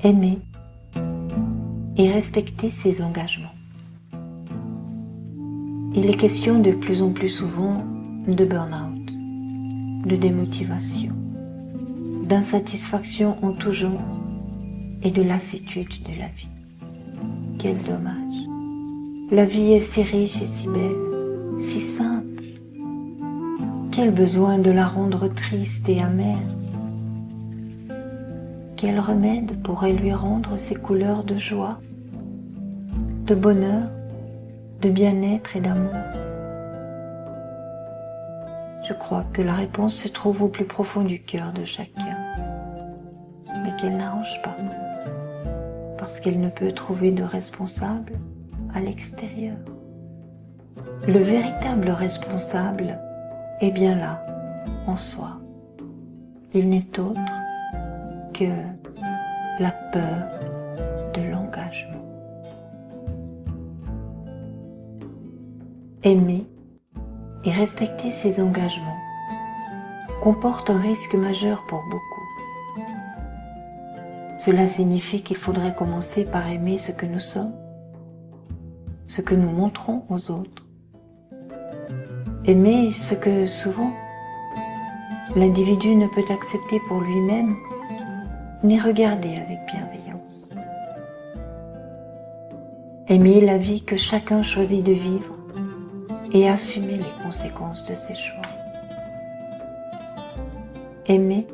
aimer et respecter ses engagements. Il est question de plus en plus souvent de burn-out, de démotivation, d'insatisfaction en tout genre et de lassitude de la vie. Quel dommage! La vie est si riche et si belle, si simple. Quel besoin de la rendre triste et amère. Quel remède pourrait lui rendre ses couleurs de joie, de bonheur, de bien-être et d'amour? Je crois que la réponse se trouve au plus profond du cœur de chacun, mais qu'elle n'arrange pas, parce qu'elle ne peut trouver de responsable à l'extérieur. Le véritable responsable est bien là, en soi. Il n'est autre que la peur de l'engagement. Aimer et respecter ses engagements comporte un risque majeur pour beaucoup. Cela signifie qu'il faudrait commencer par aimer ce que nous sommes, ce que nous montrons aux autres. Aimer ce que souvent l'individu ne peut accepter pour lui-même ni regarder avec bienveillance. Aimer la vie que chacun choisit de vivre et assumer les conséquences de ses choix. Aimer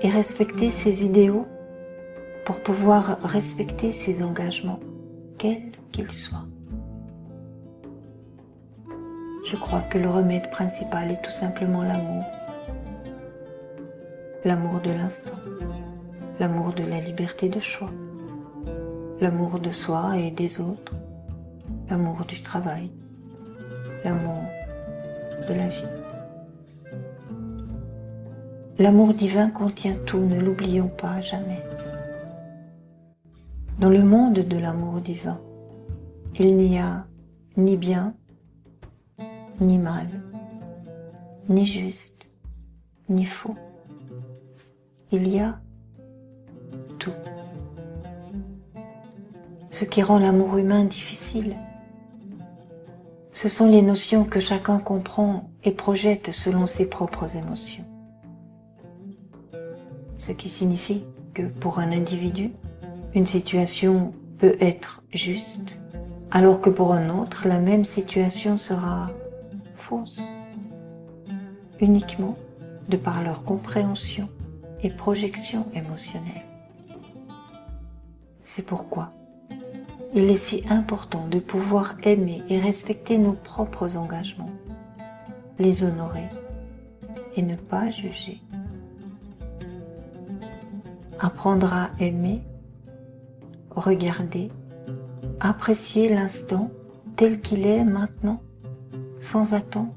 et respecter ses idéaux pour pouvoir respecter ses engagements, quels qu'ils soient. Je crois que le remède principal est tout simplement l'amour. L'amour de l'instant, l'amour de la liberté de choix, l'amour de soi et des autres, l'amour du travail, l'amour de la vie. L'amour divin contient tout, ne l'oublions pas jamais. Dans le monde de l'amour divin, il n'y a ni bien, ni mal, ni juste, ni faux. Il y a tout. Ce qui rend l'amour humain difficile, ce sont les notions que chacun comprend et projette selon ses propres émotions. Ce qui signifie que pour un individu, une situation peut être juste, alors que pour un autre, la même situation sera fausse, uniquement de par leur compréhension et projection émotionnelle. C'est pourquoi il est si important de pouvoir aimer et respecter nos propres engagements, les honorer et ne pas juger. Apprendre à aimer, regarder, apprécier l'instant tel qu'il est maintenant, sans attente,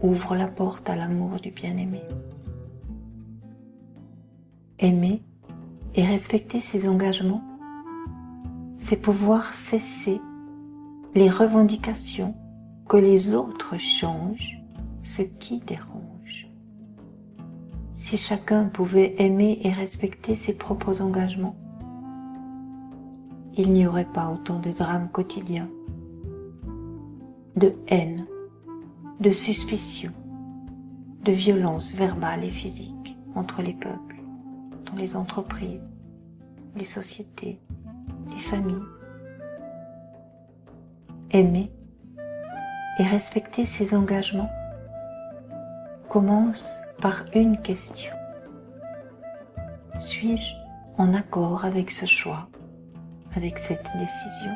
ouvre la porte à l'amour du bien-aimé. Aimer et respecter ses engagements, c'est pouvoir cesser les revendications que les autres changent ce qui dérange. Si chacun pouvait aimer et respecter ses propres engagements, il n'y aurait pas autant de drames quotidiens, de haine, de suspicion, de violence verbale et physique entre les peuples, dans les entreprises, les sociétés, les familles. Aimer et respecter ses engagements commence par une question. Suis-je en accord avec ce choix, avec cette décision?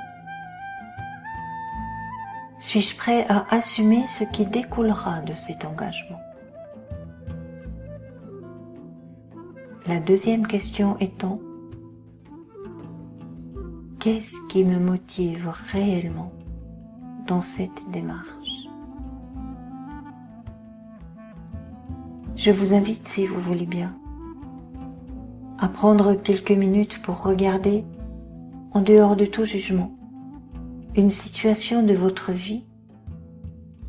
Suis-je prêt à assumer ce qui découlera de cet engagement? La deuxième question étant, qu'est-ce qui me motive réellement dans cette démarche? Je vous invite, si vous voulez bien, à prendre quelques minutes pour regarder, en dehors de tout jugement, une situation de votre vie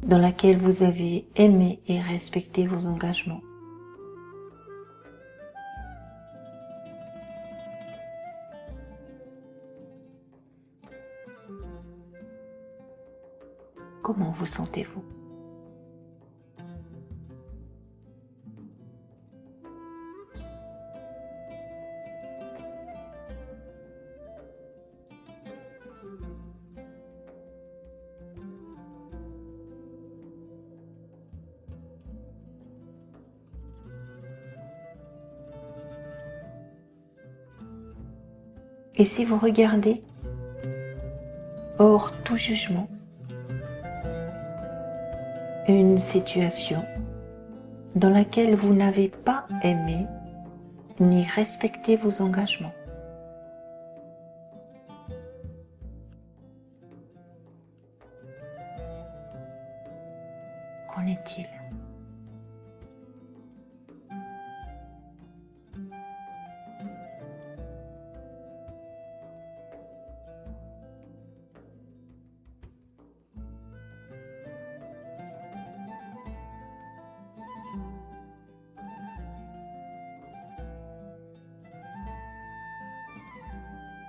dans laquelle vous avez aimé et respecté vos engagements. Comment vous sentez-vous? Et si vous regardez, hors tout jugement, une situation dans laquelle vous n'avez pas aimé ni respecté vos engagements. Qu'en est-il?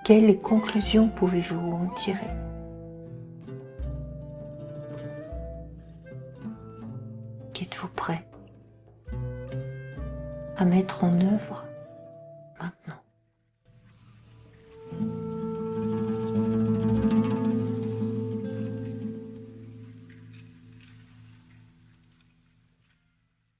Quelles conclusions pouvez-vous en tirer? Qu'êtes-vous prêt à mettre en œuvre